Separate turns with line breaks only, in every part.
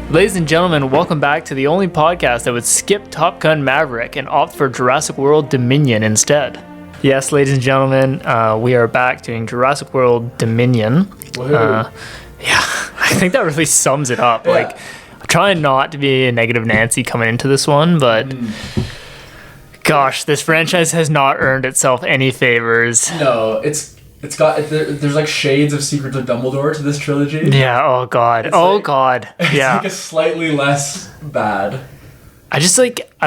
Ladies and gentlemen, welcome back to the only podcast that would skip Top Gun Maverick and opt for Jurassic World Dominion instead. Yes, ladies and gentlemen, we are back doing Jurassic World Dominion. Yeah, I think that really sums it up. Yeah. Like, I'm trying not to be a negative Nancy coming into this one, but gosh, this franchise has not earned itself any favors.
No, there's like shades of Secrets of Dumbledore to this trilogy.
Yeah, oh god. It's yeah.
Like a slightly less bad.
I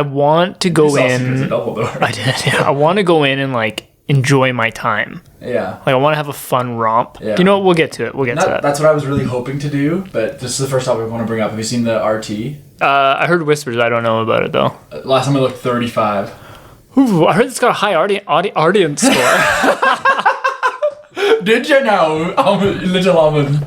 want to go in.
Secrets of Dumbledore.
I did, yeah. I want to go in and like enjoy my time.
Yeah.
Like I want to have a fun romp.
Yeah.
You know what? We'll get to it. We'll get to that.
That's what I was really hoping to do, but this is the first topic I want to bring up. Have you seen the RT?
I heard whispers. I don't know about it though.
Last time I looked, 35.
Ooh, I heard it's got a high audience score.
Did you know? Little almond.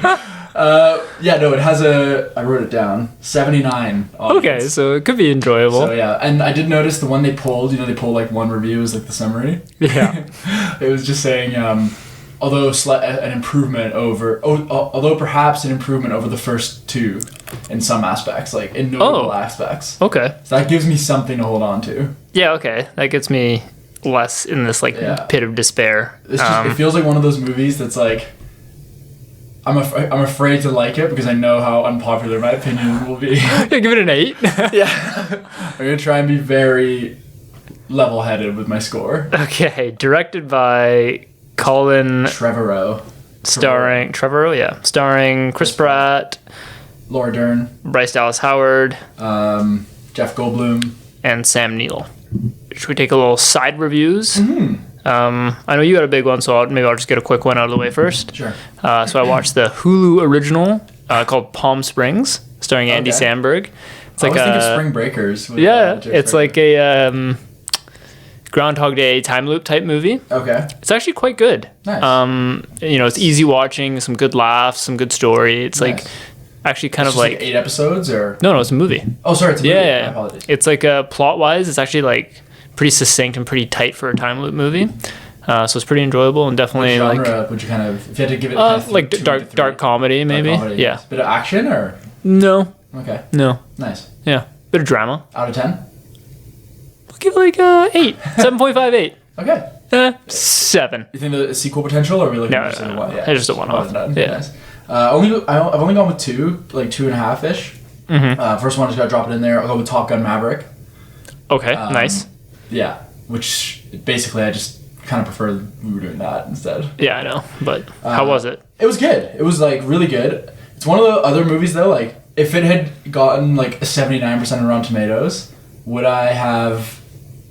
Yeah, no, it has I wrote it down, 79 audience.
Okay, so it could be enjoyable.
So yeah, and I did notice the one they pulled, they pulled like one review as like the summary.
Yeah.
It was just saying, although perhaps an improvement over the first two in some aspects, like in notable aspects.
Okay.
So that gives me something to hold on to.
Yeah, okay. That gets me less in this pit of despair.
It feels like one of those movies that's like, I'm afraid to like it because I know how unpopular my opinion will be.
Yeah, give it an 8.
Yeah. I'm going to try and be very level-headed with my score.
Okay, directed by Colin
Trevorrow.
Starring Chris Pratt,
Laura Dern,
Bryce Dallas Howard,
Jeff Goldblum,
and Sam Neill. Should we take a little side reviews?
Mm-hmm.
I know you got a big one, so I'll just get a quick one out of the way first.
Sure.
So I watched the Hulu original called Palm Springs, starring Andy Samberg. It's
I always think of Spring Breakers. With,
it's like a Groundhog Day time loop type movie.
Okay.
It's actually quite good.
Nice.
It's easy watching, some good laughs, some good story. It's nice. Like actually kind of like 8
episodes or
no, it's a movie.
Oh, sorry, it's a movie.
Yeah.
My apologies.
It's like plot wise, it's actually like pretty succinct and pretty tight for a time loop movie. So it's pretty enjoyable and definitely
what genre would you kind of, if you had to give it
like dark comedy maybe.
Dark comedy.
Yeah.
Bit of action or
no.
Okay.
No.
Nice.
Yeah. Bit of drama.
Out of 10?
I'll give it like 8. 7.58.
Okay.
7.
You think the sequel potential or are we looking
for
just a one?
Yeah. It's just a one-off.
Yeah.
Nice.
I've only gone with 2, like 2.5-ish.
Mm-hmm.
First one, I just gotta drop it in there. I'll go with Top Gun Maverick.
Okay, nice.
Yeah, which basically I just kind of prefer we were doing that instead.
Yeah, I know, but how was it?
It was good. It was like really good. It's one of the other movies though, like if it had gotten like a 79% on Rotten Tomatoes, would I have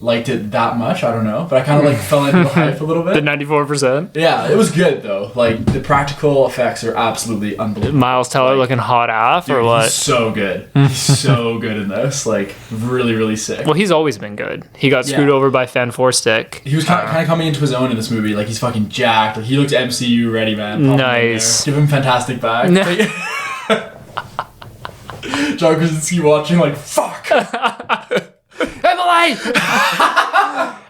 liked it that much? I don't know, but I kind of like fell into the hype a little bit.
The 94%?
Yeah, it was good though. Like the practical effects are absolutely unbelievable.
Miles Teller looking hot AF or what?
He's so good. He's so good in this. Like really, really sick.
Well, he's always been good. He got screwed over by Fan Forstick.
He was kind of coming into his own in this movie. Like he's fucking jacked. Like he looks MCU ready, man.
Nice.
Give him Fantastic back. John Krasinski watching like fuck.
Emily!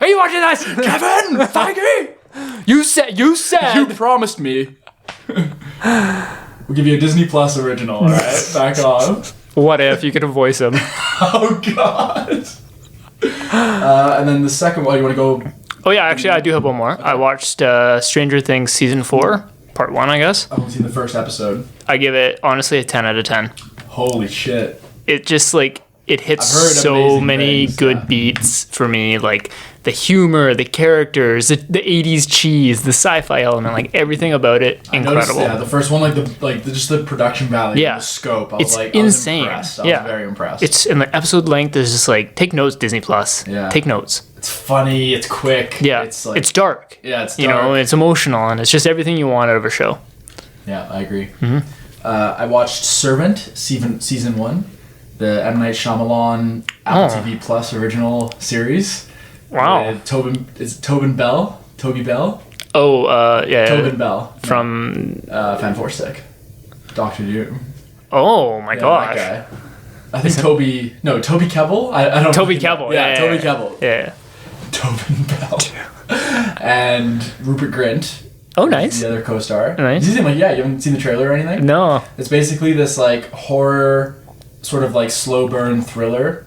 Are you watching this?
Kevin! Feige!
You said!
You promised me. We'll give you a Disney Plus original, alright? Back off.
What if you could voice him?
Oh, God. And then the second one, you want to go...
Oh, yeah, actually, I do have one more. Okay. I watched Stranger Things Season 4, Part 1, I guess.
I haven't seen the first episode.
I give it, honestly, a 10 out of 10.
Holy shit.
It just, like... It hits so many good beats for me, like the humor, the characters, the 80s cheese, the sci-fi element, like everything about it, incredible.
Yeah, the first one, just the production value, the scope. I was
insane.
I was very impressed.
And the episode length is just like, take notes, Disney Plus. Yeah. Take notes.
It's funny. It's quick.
Yeah.
It's
dark.
Yeah, it's dark.
It's emotional, and it's just everything you want out of a show.
Yeah, I agree.
Mm-hmm.
I watched Servant season 1. The M. Night Shyamalan Apple TV Plus original series.
Wow.
With Tobin Bell? Toby Bell?
Oh, yeah.
Tobin Bell.
From...
Fan Forstick. Doctor Doom.
Oh, my gosh.
That guy. I think Toby Kebbell? I don't know.
Toby Kebbell.
Yeah, Toby Kebbell.
Yeah.
Tobin Bell. And Rupert Grint.
Oh, nice.
The other co-star.
Nice.
You haven't seen the trailer or anything?
No.
It's basically this like horror sort of like slow burn thriller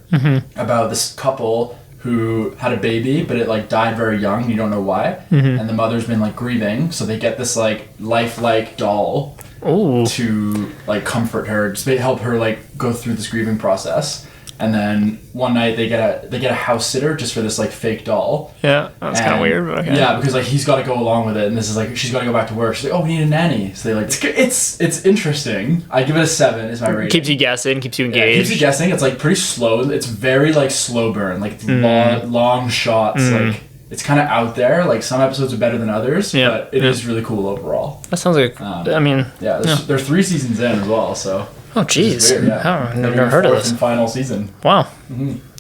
about this couple who had a baby, but it like died very young and you don't know why. And the mother's been like grieving, so they get this like lifelike doll to like comfort her, just help her like go through this grieving process. And then one night they get a house sitter just for this like fake doll.
Yeah, that's kind of weird. But okay.
Yeah, because like he's got to go along with it, and this is like she's got to go back to work. She's like, oh, we need a nanny. So they like it's interesting. I give it a 7. Is my rating.
Keeps you guessing, keeps you engaged.
Yeah, keeps you guessing. It's like pretty slow. It's very like slow burn, like long shots. Like it's kind of out there. Like some episodes are better than others, but it is really cool overall.
That sounds like. I mean,
there's 3 seasons in as well, so.
Oh, jeez.
Yeah.
I've never heard of this.
Final season.
Wow.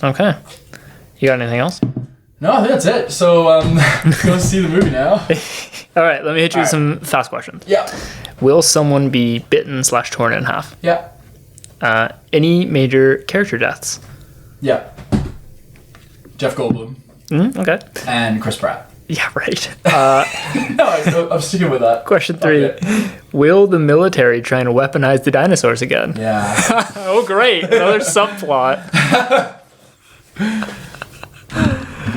Okay. You got anything else?
No, I think that's it. So, go see the movie now.
All right, let me hit you with some fast questions.
Yeah.
Will someone be bitten/torn in half?
Yeah.
Any major character deaths?
Yeah. Jeff Goldblum.
Okay.
And Chris Pratt.
Yeah, right.
No, I'm sticking with that.
Question 3. Okay. Will the military try and weaponize the dinosaurs again?
Yeah.
Oh, great. Another subplot.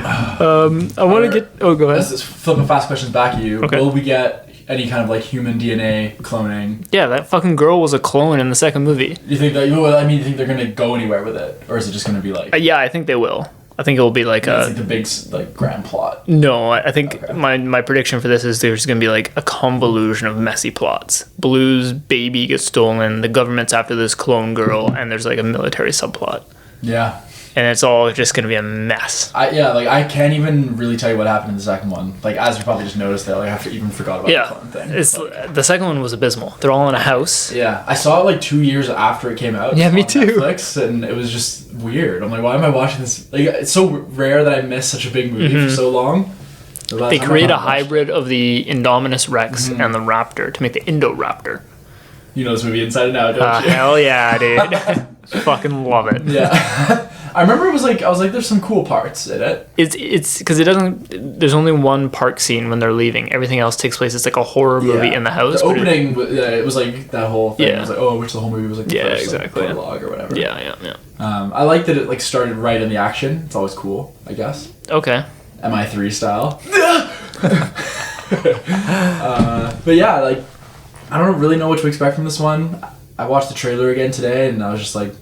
I want to get... Oh, go ahead.
Let's flip a fast questions back at you. Okay. Will we get any kind of like human DNA cloning?
Yeah, that fucking girl was a clone in the second movie.
You think that... I mean, you think they're going to go anywhere with it? Or is it just going to be like...
yeah, I think they will. I think it will be like
it's like the big like grand plot.
No, I think my prediction for this is there's going to be like a convolution of messy plots. Blue's baby gets stolen, the government's after this clone girl, and there's like a military subplot.
Yeah.
And it's all just going to be a mess.
I can't even really tell you what happened in the second one. Like, as you probably just noticed that, like, I even forgot about the clone thing.
The second one was abysmal. They're all in a house.
Yeah. I saw it like 2 years after it came out.
Yeah, me too.
Netflix, and it was just weird. I'm like, why am I watching this? Like, it's so rare that I miss such a big movie for so long.
They create a hybrid of the Indominus Rex and the Raptor to make the Indoraptor.
You know this movie inside and out, don't you?
Hell yeah, dude. Fucking love it.
Yeah. I remember I was like, there's some cool parts in it.
It's because it doesn't. There's only one park scene when they're leaving. Everything else takes place. It's like a horror movie in the house.
The opening, it was like that whole thing.
Yeah.
It was like, which the whole movie was like the first
exactly.
like, prologue or whatever.
Yeah.
I like that it like started right in the action. It's always cool, I guess.
Okay.
MI3 style. But yeah, like I don't really know what to expect from this one. I watched the trailer again today, and I was just like.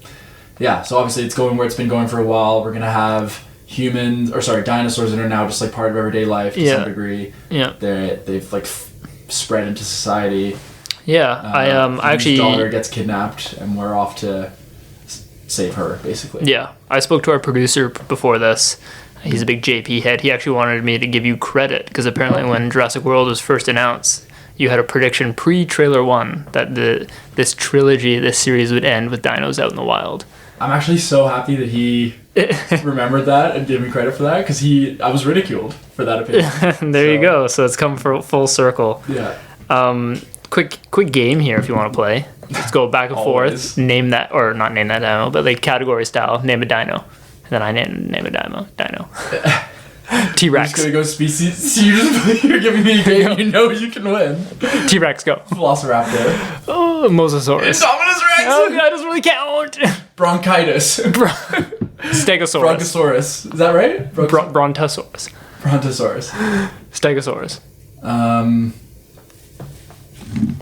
Yeah, so obviously it's going where it's been going for a while. We're gonna have dinosaurs that are now just like part of everyday life to some degree.
Yeah,
they've like spread into society.
Yeah, I actually
daughter gets kidnapped, and we're off to save her, basically.
Yeah, I spoke to our producer before this. He's a big JP head. He actually wanted me to give you credit because apparently when Jurassic World was first announced, you had a prediction pre-trailer 1 that this trilogy, this series would end with dinos out in the wild.
I'm actually so happy that he remembered that and gave me credit for that because I was ridiculed for that opinion.
There you go. So it's come full circle.
Yeah.
Quick game here if you want to play. Let's go back and forth. Name that, or not name that dino, but like category style. Name a dino. And then I name a dino. T-Rex.
I'm just gonna go species. You're giving me a game you know you can win.
T-Rex, go.
Velociraptor.
Oh, Mosasaurus.
Indominus Rex!
Oh, that doesn't really count.
Bronchitis.
Stegosaurus.
Bronchosaurus. Is that right?
Brontosaurus.
Brontosaurus.
Stegosaurus.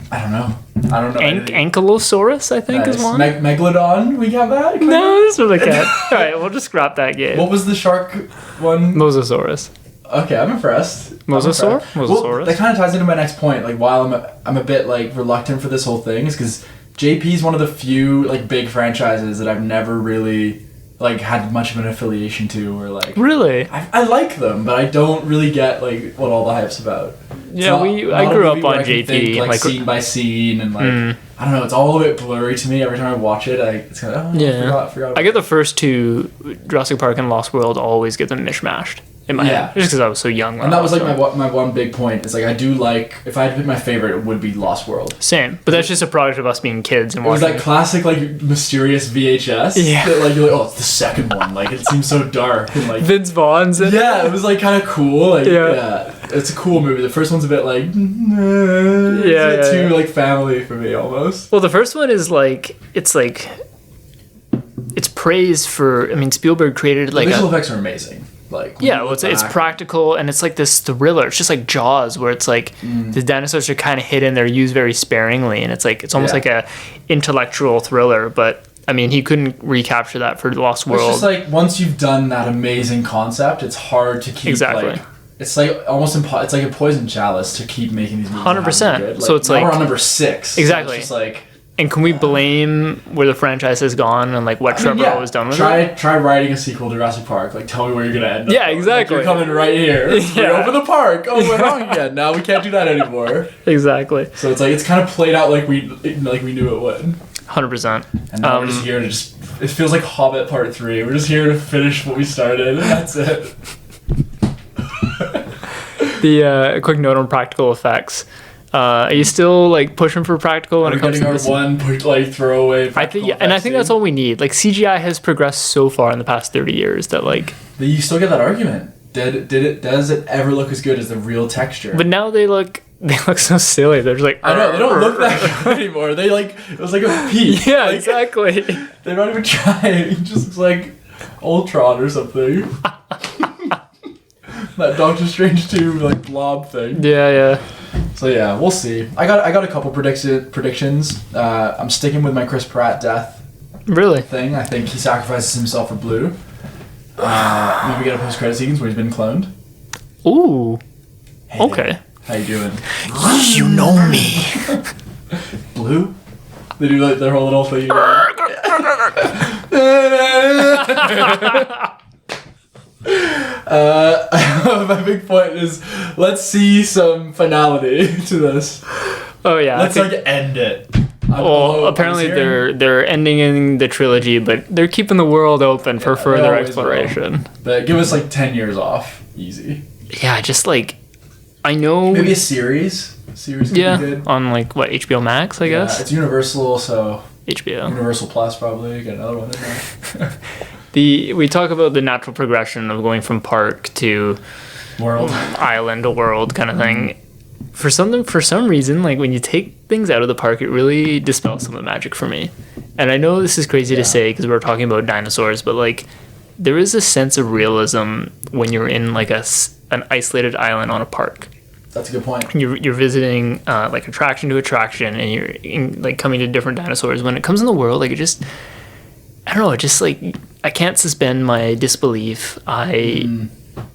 I don't know.
Ankylosaurus, I think, is one.
Megalodon, we got that?
No, this really can't. Alright, we'll just scrap that game.
What was the shark one?
Mosasaurus.
Okay, I'm impressed.
Mosasaurus?
Well, that kind of ties into my next point. Like, while I'm a bit like reluctant for this whole thing, is because JP is one of the few like big franchises that I've never really like had much of an affiliation to, or like.
Really?
I like them, but I don't really get like what all the hype's about.
Yeah, I grew up on JP,
think, like scene by scene, and like I don't know, it's all a bit blurry to me every time I watch it. It's kind of I forgot.
I get the first two, Jurassic Park and Lost World, always get them mishmashed in my head, just because I was so young.
And that was like my one big point. Is like I do like, if I had to pick my favorite, it would be Lost World.
Same, but that's just a product of us being kids and watching.
It was that classic like mysterious VHS.
Yeah.
That, like you're like, it's the second one. Like it seems so dark and like
Vince Vaughn's in it.
Yeah, it was like kind of cool. Like yeah, it's a cool movie. The first one's a bit like too like family for me almost.
Well, the first one is like it's like it's praised for. I mean, Spielberg created like
visual effects are amazing. Like
yeah, well, it's practical, and it's like this thriller. It's just like Jaws, where it's like the dinosaurs are kind of hidden. They're used very sparingly, and it's almost like a intellectual thriller. But I mean, he couldn't recapture that for The Lost World.
It's just like once you've done that amazing concept, it's hard to keep like. It's like almost it's like a poison chalice to keep making these movies
100%.
Like,
so it's like
we're on number 6.
Exactly.
So it's just like.
And can we blame where the franchise has gone and like what Trevorrow has done with it?
Try writing a sequel to Jurassic Park. Like, tell me where you're gonna end up.
Yeah, exactly.
Like, you're coming right here. We open the park. Oh, we're wrong again. Now we can't do that anymore.
Exactly.
So it's like it's kind of played out like we knew it would.
100%.
And now we're just here to it feels like Hobbit Part 3. We're just here to finish what we started, and that's it.
The quick note on practical effects. Are you still like pushing for practical when it comes to this?
One like throwaway.
I think, and I think that's all we need. Like CGI has progressed so far in the past 30 years that like.
But you still get that argument. Does it ever look as good as the real texture?
But now they look so silly. They're just like.
I know they don't look that good anymore. They it was like a peak.
Yeah,
like,
exactly.
They're not even trying. It just looks like Ultron or something. That Doctor Strange 2 like blob thing.
Yeah.
So yeah, we'll see. I got a couple predictions. I'm sticking with my Chris Pratt death.
Really?
Thing. I think he sacrifices himself for Blue. Maybe we get a post-credit sequence where he's been cloned.
Ooh.
Hey,
okay.
How you doing?
You know me.
Blue? They do like their whole little thing. My big point is let's see some finality to this.
Oh yeah.
Let's end it.
Well, apparently they're ending in the trilogy, but they're keeping the world open for further exploration.
But give us like 10 years off, easy.
Yeah, just like I know
maybe a series. Could be good.
On like what HBO Max, I guess.
It's Universal, so
HBO.
Universal Plus probably get another one in there.
We talk about the natural progression of going from park to
world,
island to world kind of thing. For some reason, like when you take things out of the park, it really dispels some of the magic for me. And I know this is crazy to say because we're talking about dinosaurs, but like there is a sense of realism when you're in like an isolated island on a park.
That's a good point.
You're visiting like attraction to attraction, and you're like coming to different dinosaurs. When it comes in the world, like it just, I don't know, it just like I can't suspend my disbelief. I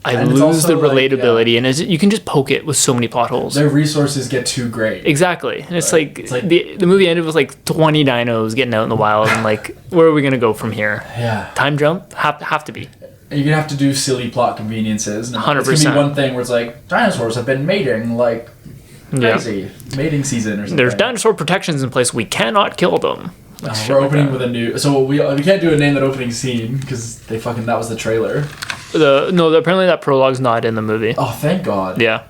lose the relatability, and you can just poke it with so many plot holes.
Their resources get too great.
Exactly, and it's like the movie ended with like 20 dinos getting out in the wild, and like where are we gonna go from here?
Yeah,
time jump have to be.
You're gonna have to do silly plot conveniences.
100%.
It's gonna be one thing where it's like dinosaurs have been mating like crazy, mating season or something.
There's dinosaur protections in place. We cannot kill them.
We're opening with a new. So we can't do a name that opening scene because that was the trailer.
Apparently that prologue's not in the movie.
Oh, thank God.
Yeah.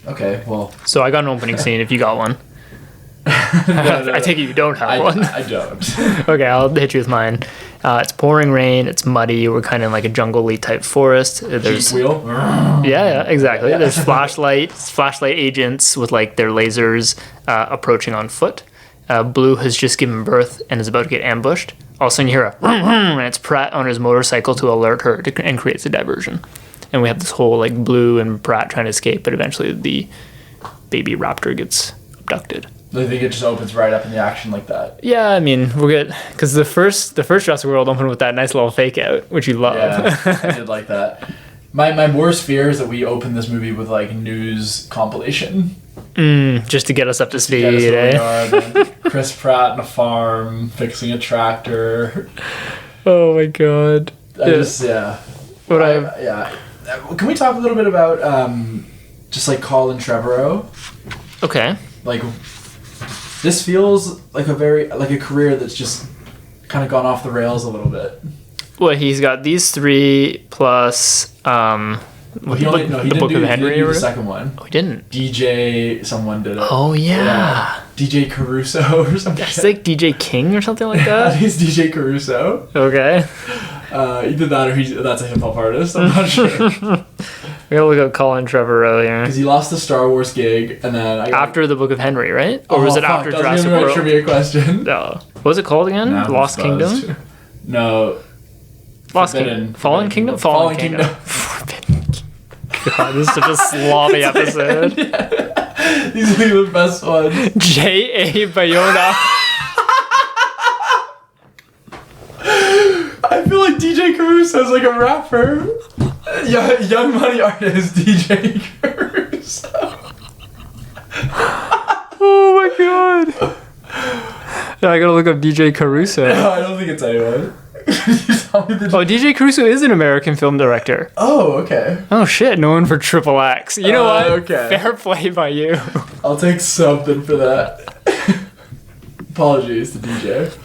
Okay, well.
So I got an opening scene if you got one. I take it you don't have one.
I don't.
Okay, I'll hit you with mine. It's pouring rain. It's muddy. We're kind of in like a jungle-y type forest. There's
Jeep wheel.
Yeah, exactly. There's flashlight agents with like their lasers approaching on foot. Blue has just given birth and is about to get ambushed. All of a sudden you hear a and it's Pratt on his motorcycle to alert her and creates a diversion. And we have this whole like Blue and Pratt trying to escape, but eventually the baby raptor gets abducted.
I think it just opens right up in the action like that.
Yeah, I mean, we're good because the first Jurassic World opened with that nice little fake out, which you love.
Yeah, I did like that. My worst fear is that we open this movie with like news compilation.
Just to get us up to speed, eh?
Chris Pratt in a farm fixing a tractor.
Oh my God!
Can we talk a little bit about just like Colin Trevorrow?
Okay.
Like, this feels like a career that's just kind of gone off the rails a little bit.
Well, he's got these three plus the Book of Henry.
He didn't do the second one.
Oh, he didn't.
DJ, someone did it.
Oh yeah.
DJ Caruso or something.
It's like DJ King or something like that.
He's DJ Caruso.
Okay.
Either that or that's a hip hop artist. I'm not sure.
We gotta look up Colin Trevorrow here.
Because he lost the Star Wars gig, and then
after the Book of Henry, right? Or was it after Jurassic
World?
World?
Trivia question.
No. What was it called again? Lost Kingdom.
No.
Lost Kingdom. Fallen Kingdom? Fallen Kingdom. Forbidden Kingdom. God, this is such a sloppy episode.
These are the best ones.
J.A. Bayona.
I feel like DJ Caruso is like a rapper. Young money artist DJ Caruso.
Oh my god. Yeah, I gotta look up DJ Caruso.
No, I don't think it's anyone.
Oh, DJ Caruso is an American film director.
Oh, okay.
Oh shit, known for Triple X. You know what?
Okay.
Fair play by you.
I'll take something for that. Apologies to DJ.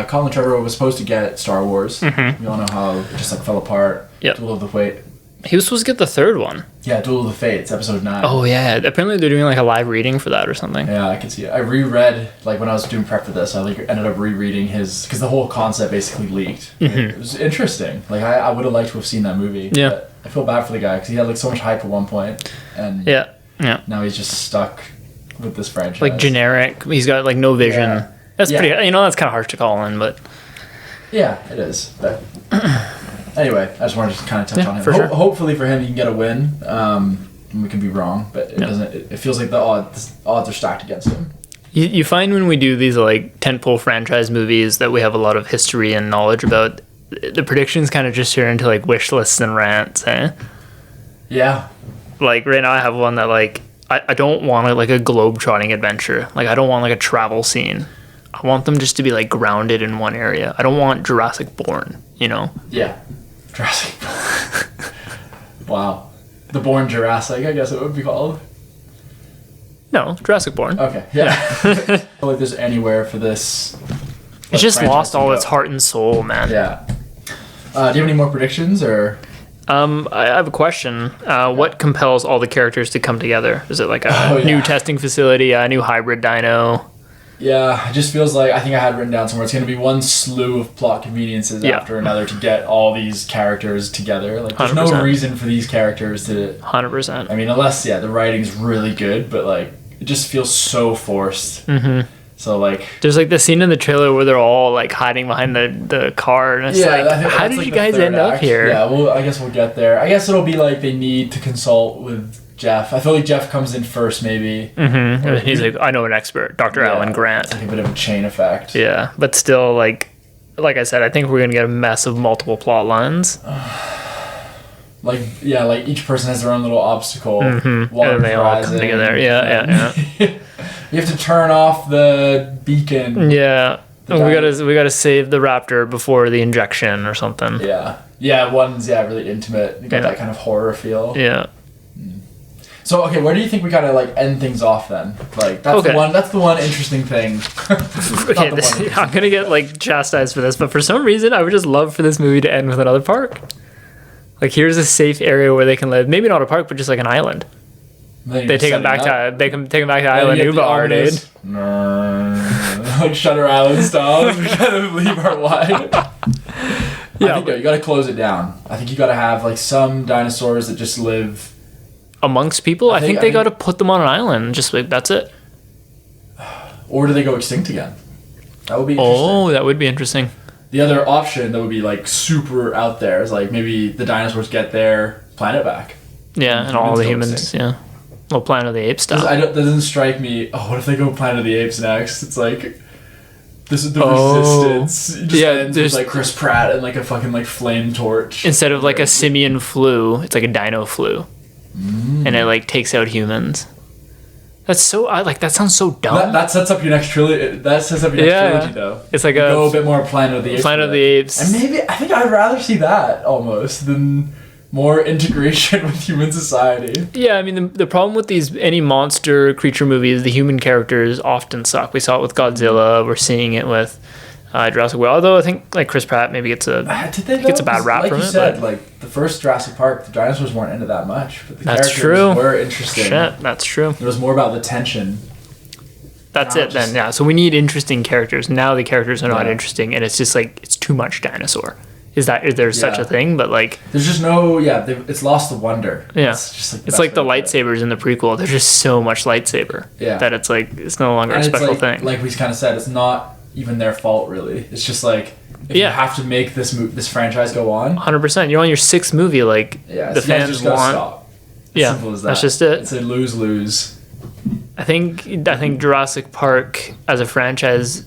Colin Trevorrow was supposed to get Star Wars. Mm-hmm. We all know how it just like fell apart.
Yep.
Duel of the Fate.
He was supposed to get the third one.
Yeah, Duel of the Fates, episode 9.
Oh yeah, apparently they're doing like a live reading for that or something.
Yeah, I can see it. I reread, like when I was doing prep for this, I like ended up rereading his, because the whole concept basically leaked. Mm-hmm. It was interesting. Like I would have liked to have seen that movie.
Yeah.
But I feel bad for the guy because he had like so much hype at one point, and
yeah.
Now he's just stuck with this franchise.
Like generic. He's got like no vision.
Yeah.
That's pretty. That's kind of harsh to call in, but
yeah, it is. But anyway, I just wanted to kind of touch on him.
For sure.
Hopefully for him, he can get a win. We can be wrong, but it doesn't. It feels like the odds are stacked against him.
You find when we do these like tentpole franchise movies that we have a lot of history and knowledge about, the predictions kind of just turn into like wish lists and rants, eh?
Yeah.
Like right now I have one that like I don't want like a globe-trotting adventure. Like I don't want like a travel scene. I want them just to be like grounded in one area. I don't want Jurassic Born, you know?
Yeah. Jurassic Born. Wow. The Born Jurassic, I guess it would be called.
No, Jurassic Born.
Okay, yeah. I feel like there's anywhere for this.
It's just lost all its heart and soul, man.
Yeah. Do you have any more predictions, or?
I have a question. What compels all the characters to come together? Is it like a new testing facility, a new hybrid dino?
Yeah, it just feels like, I think I had written down somewhere, it's going to be one slew of plot conveniences after another to get all these characters together. Like, there's
100%.
no reason for these characters to...
100%.
I mean, unless, the writing's really good, but, like, it just feels so forced. Mm-hmm. So, like...
There's, like, the scene in the trailer where they're all, like, hiding behind the car, and it's like, how did you guys end up here?
Yeah, well, I guess we'll get there. I guess it'll be, like, they need to consult with Jeff. I feel like Jeff comes in first, maybe.
Mm-hmm. And he's like, I know an expert, Dr. Alan Grant.
It's like a bit of a chain effect.
Yeah, but still, like I said, I think we're going to get a mess of multiple plot lines.
Like each person has their own little obstacle.
Mm-hmm. And they all come together. Yeah.
You have to turn off the beacon.
Yeah. We gotta save the raptor before the injection or something.
Yeah, one's really intimate. You got that kind of horror feel.
Yeah.
So okay, where do you think we gotta like end things off then? Like that's the one interesting thing.
Okay, I'm gonna get like chastised for this, but for some reason I would just love for this movie to end with another park. Like here's a safe area where they can live. Maybe not a park, but just like an island. They take them back to Island Nubar, dude.
Like Shutter Island style. We're trying to leave our life. Yeah, you gotta close it down. I think you gotta have like some dinosaurs that just live
amongst people. I think they got to put them on an island. Just like that's it.
Or do they go extinct again? That would be interesting.
Oh, that would be interesting.
The other option that would be like super out there is like maybe the dinosaurs get their planet back.
Yeah, and all the humans. Extinct. Yeah. Well, Planet of the Apes stuff.
That doesn't strike me. Oh, what if they go Planet of the Apes next? It's like this is the Resistance. It just ends with like Chris Pratt and like a fucking like flame torch.
Instead of like a simian flu, it's like a dino flu. And it like takes out humans. That's so that sounds so dumb.
That sets up your next trilogy. That sets up your next trilogy though.
It's like
go a bit more Planet of the Apes.
Planet of the Apes.
And maybe I think I'd rather see that almost than more integration with human society.
Yeah, I mean the problem with any monster creature movies, the human characters often suck. We saw it with Godzilla. We're seeing it with Jurassic World. Although I think like Chris Pratt maybe gets a bad rap from it. Like you
said, like the first Jurassic Park, the dinosaurs weren't into that much, but the characters were interesting.
Shit, that's true.
It was more about the tension.
That's it then. Yeah. So we need interesting characters. Now the characters are not interesting, and it's just like it's too much dinosaur. Is there such a thing? But like,
there's just no. Yeah, it's lost the wonder.
Yeah, it's like the lightsabers in the prequel. There's just so much lightsaber. Yeah. That it's no longer a special thing.
Like we kind of said, it's not even their fault really. It's just like if you have to make this franchise go on.
100%. You're on your 6th movie. Like, the
so
fans
just gotta
want.
Stop. Simple as that.
That's just it.
It's a lose-lose.
I think Jurassic Park as a franchise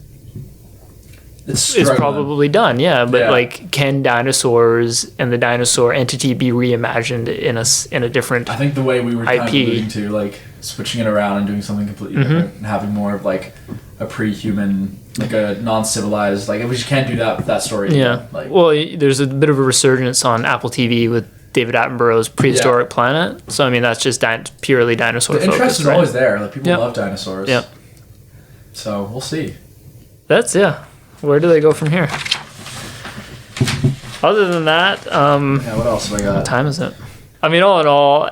is probably done. Yeah, but like, can dinosaurs and the dinosaur entity be reimagined in a different?
I think the way we were kind
IP.
of alluding to, like switching it around and doing something completely different, and having more of like a pre-human, like a non-civilized, like we just can't do that story.
Yeah.
Like,
well, there's a bit of a resurgence on Apple TV with David Attenborough's Prehistoric Planet. So I mean, that's just purely dinosaur focused.
The interest is
right?
always there. Like people love dinosaurs.
Yeah.
So we'll see.
That's Where do they go from here? Other than that,
what else have I got?
What time is it? I mean, all in all,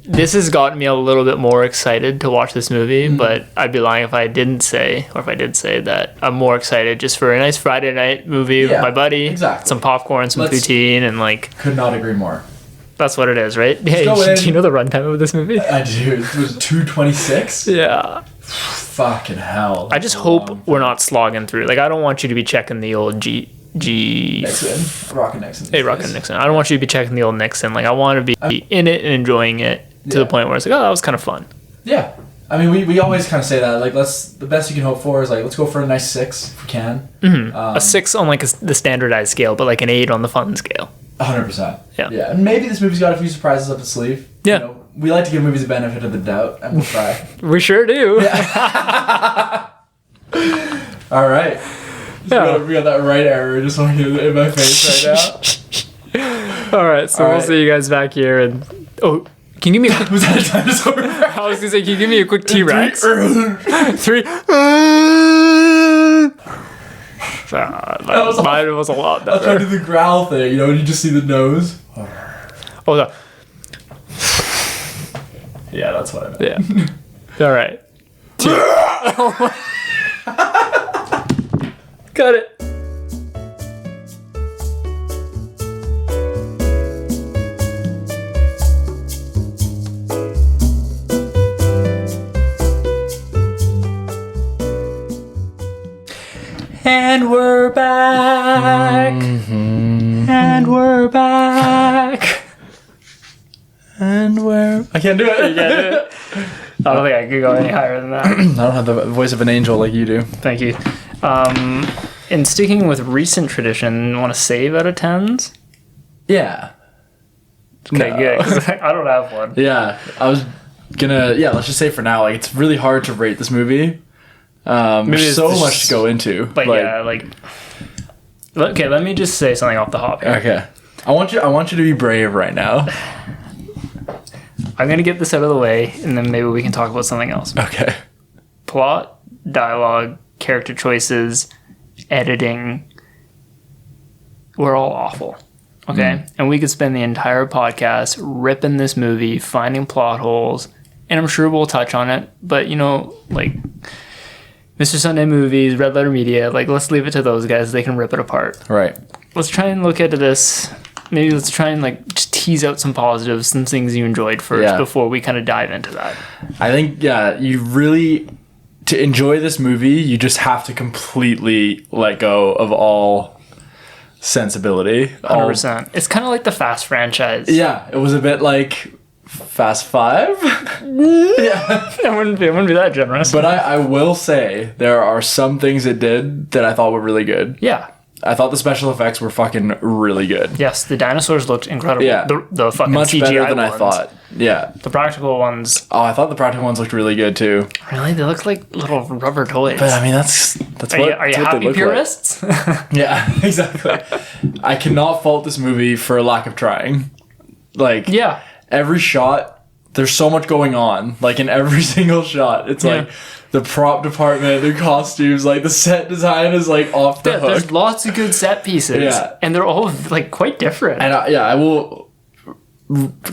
this has gotten me a little bit more excited to watch this movie, but I'd be lying if I didn't say, or if I did say that I'm more excited just for a nice Friday night movie with my buddy.
Exactly.
Some popcorn, some poutine, and like...
Could not agree more.
That's what it is, right? Hey, do you know the runtime of this movie?
I do. It was 2:26?
Yeah.
Fucking hell.
I just hope we're not slogging through. Like, I don't want you to be checking the old
Nixon. Rockin' Nixon.
Hey, Rockin' Nixon. I don't want you to be checking the old Nixon. Like, I want to be in it and enjoying it to the point where it's like, oh, that was kind of fun.
Yeah. I mean, we always kind of say that. Like, the best you can hope for is, like, let's go for a nice 6 if we can.
Mm-hmm. A 6 on, like, the standardized scale, but, like, an 8 on the fun scale.
100%.
Yeah.
Yeah. And maybe this movie's got a few surprises up its sleeve.
Yeah.
You know, we like to give movies a benefit of the doubt, and we'll try.
We sure do.
Yeah. All right. We got that right error just in my face right now.
All right, so we'll see you guys back here. And can you give me a quick...
Was that a dinosaur?
I was going to say, can you give me a quick T-Rex? 3. Mine was a lot better.
I was trying to do the growl thing, you know, when you just see the nose.
Oh, no.
Yeah, that's what I meant.
Yeah. All right. 2. Got it. And we're back. And we're back.
And we're... I can't do it.
You can't do it. I don't think I could go any higher than that.
I don't have the voice of an angel like you do.
Thank you. In sticking with recent tradition, want to save out of 10s?
Yeah.
Okay, good. 'Cause I don't have one.
Yeah, I was gonna... Yeah, let's just say for now, like, it's really hard to rate this movie. There's so much to go into.
But yeah, like... Okay, let me just say something off the hop here.
Okay. I want you to be brave right now.
I'm going to get this out of the way, and then maybe we can talk about something else.
Okay.
Plot, dialogue, character choices, editing, we're all awful. Okay? And we could spend the entire podcast ripping this movie, finding plot holes, and I'm sure we'll touch on it, but, you know, like... Mr. Sunday Movies, Red Letter Media, like, let's leave it to those guys. They can rip it apart.
Right.
Let's try and look at this. Maybe let's try and, like, just tease out some positives, some things you enjoyed first before we kind of dive into that. I
think, you really, to enjoy this movie, you just have to completely let go of all sensibility.
100%. It's kind of like the Fast franchise.
Yeah, it was a bit like... Fast 5?
Yeah. It wouldn't be that generous.
But I will say, there are some things it did that I thought were really good.
Yeah.
I thought the special effects were fucking really good.
Yes, the dinosaurs looked incredible.
Yeah.
The fucking
much
CGI
better than
ones.
I thought. Yeah.
The practical ones.
Oh, I thought the practical ones looked really good too.
Really? They look like little rubber toys.
But I mean, that's
are you happy purists?
Like. Yeah, exactly. I cannot fault this movie for a lack of trying. Like,
yeah.
Every shot, there's so much going on. Like, in every single shot, it's like the prop department, the costumes, like the set design is like off the hook.
There's lots of good set pieces. Yeah. And they're all like quite different.
And I will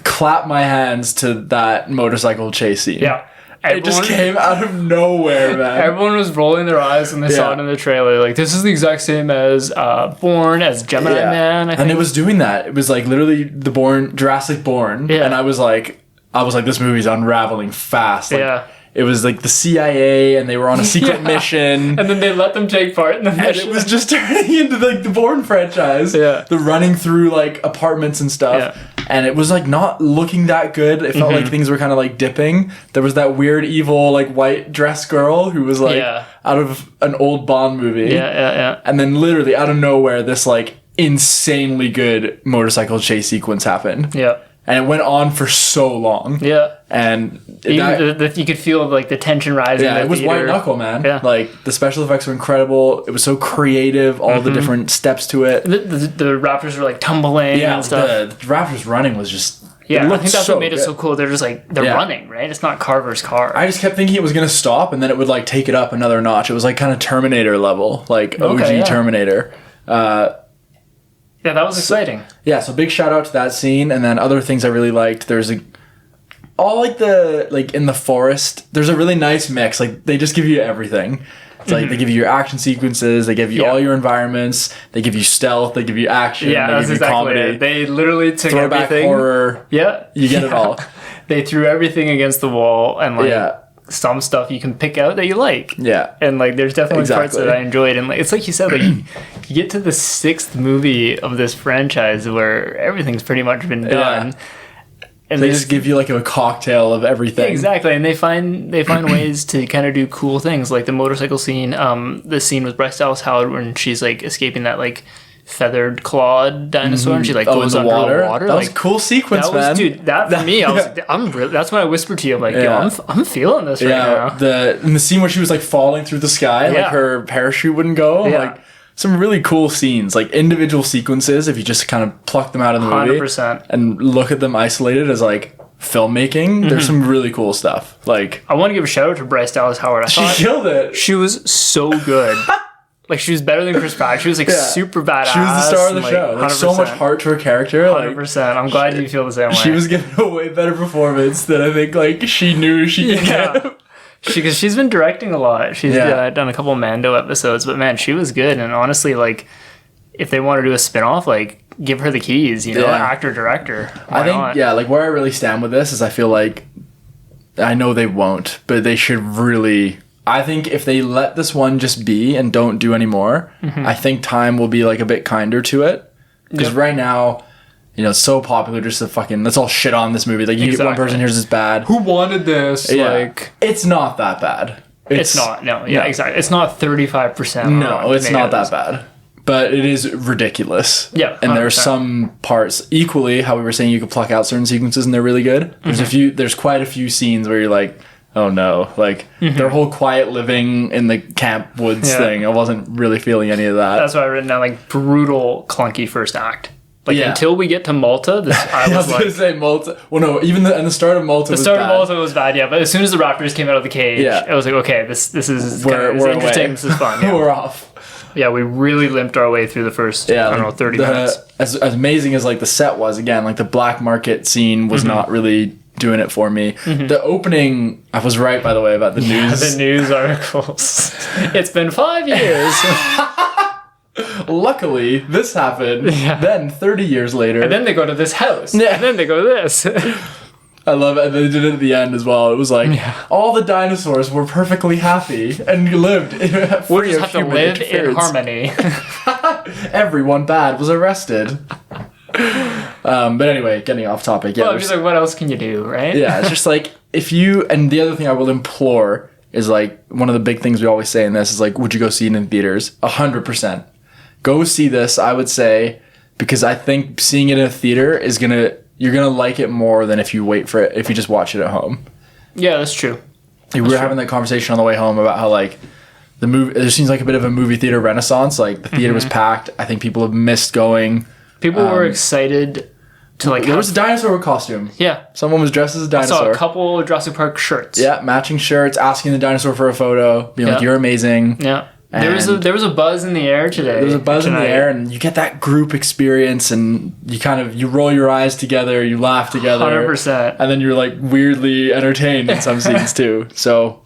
clap my hands to that motorcycle chase scene.
Yeah.
It just came out of nowhere, man.
Everyone was rolling their eyes when they saw it in the trailer. Like, this is the exact same as Bourne, as Gemini Man, I think.
And it was doing that. It was like literally the Jurassic Bourne.
Yeah.
And I was like, this movie's unraveling fast. Like, it was like the CIA and they were on a secret mission.
And then they let them take part in the mission.
And it was just turning into like the Bourne franchise.
Yeah.
The running through like apartments and stuff.
Yeah.
And it was like not looking that good. It felt like things were kind of like dipping. There was that weird evil like white dress girl who was like out of an old Bond movie.
Yeah.
And then literally out of nowhere this like insanely good motorcycle chase sequence happened.
Yeah.
And it went on for so long.
Yeah.
And
even you could feel like the tension rising.
Yeah, it was white knuckle, man. Yeah. Like the special effects were incredible. It was so creative, all the different steps to it.
The Raptors were like tumbling and stuff.
The Raptors running was just
I think that's what made it so cool. They're just like they're running, right? It's not Carver's car.
I just kept thinking it was gonna stop and then it would like take it up another notch. It was like kind of Terminator level, like OG Terminator.
Yeah, that was exciting.
So big shout out to that scene, and then other things I really liked. There's in the forest. There's a really nice mix. Like they just give you everything. It's like they give you your action sequences. They give you all your environments. They give you stealth. They give you action.
Yeah,
they
that's
give you
exactly
comedy.
it. They literally took
Throwback
everything.
Horror.
Yeah,
you get it all.
They threw everything against the wall and like. Some stuff you can pick out that you like. Yeah. And like there's definitely parts that I enjoyed. And like it's like you said, like you get to the 6th movie of this franchise where everything's pretty much been done.
Yeah. And they just give you like a cocktail of everything.
Exactly. And they find ways to kind of do cool things. Like the motorcycle scene, the scene with Bryce Dallas Howard when she's like escaping that like feathered clawed dinosaur and she like goes under the water.
That was a cool sequence, man.
Dude, that for me, I was like, that's when I whispered to you, I'm like, yo, I'm feeling this right now.
In the scene where she was like falling through the sky, like her parachute wouldn't go. Like some really cool scenes, like individual sequences, if you just kind of pluck them out of the movie
100%.
And look at them isolated as like filmmaking, there's some really cool stuff. Like
I want to give a shout out to Bryce Dallas Howard.
She killed it.
She was so good. Like, she was better than Chris Pratt. She was, like, super badass.
She was the star of the show. Like, so much heart to her character.
100%. I'm glad you feel the same way.
She was giving a way better performance than I think, like, she knew she could give.
Because she's been directing a lot. She's done a couple Mando episodes. But, man, she was good. And honestly, like, if they want to do a spinoff, like, give her the keys, you know? Actor, director.
I think, like, where I really stand with this is I feel like, I know they won't, but they should really... I think if they let this one just be and don't do any more, I think time will be like a bit kinder to it. Because right now, you know, it's so popular just to fucking, let's all shit on this movie. Like, you get one person here's it's bad.
Who wanted this?
Yeah.
Like,
it's not that bad.
It's not. No. Yeah, exactly. It's not 35%.
No, it's not that bad. But it is ridiculous.
Yeah. 100%.
And there's some parts equally, how we were saying you could pluck out certain sequences and they're really good. There's quite a few scenes where you're like, oh no, like their whole quiet living in the camp woods thing, I wasn't really feeling any of that.
That's why I written down like brutal, clunky first act. Like until we get to Malta, I was like,
gonna say Malta. Well, no, even the start of Malta.
The start of Malta was bad, yeah. But as soon as the Raptors came out of the cage, I was like, okay, this is we're interesting. Away. This is fun. Yeah.
We're off.
Yeah, we really limped our way through the first, 30 minutes.
As amazing as like the set was, again, like the black market scene was not really doing it for me. The opening, I was right, by the way, about the news.
The news articles. It's been 5 years.
Luckily, this happened. Then 30 years later.
And then they go to this house. And then they go to this.
I love it. And they did it at the end as well. It was like, all the dinosaurs were perfectly happy and lived
we just have to live in harmony.
Everyone bad was arrested. But anyway, getting off topic.
Well, just like, what else can you do, right?
Yeah, it's just like, if you, and the other thing I will implore is like, one of the big things we always say in this is like, would you go see it in theaters? 100%. Go see this, I would say, because I think seeing it in a theater is you're gonna like it more than if you wait for it, if you just watch it at home.
Yeah, that's true.
We were having that conversation on the way home about how like, the movie, there seems like a bit of a movie theater renaissance. Like, the theater was packed. I think people have missed going.
People were excited to like.
There was a dinosaur costume.
Yeah.
Someone was dressed as a dinosaur.
I saw a couple Jurassic Park shirts.
Yeah, matching shirts, asking the dinosaur for a photo, being like, "You're amazing."
Yeah. There was a buzz in the air today.
There was a buzz in the air, and you get that group experience, and you roll your eyes together, you laugh together,
100%,
and then you're like weirdly entertained in some scenes too. So,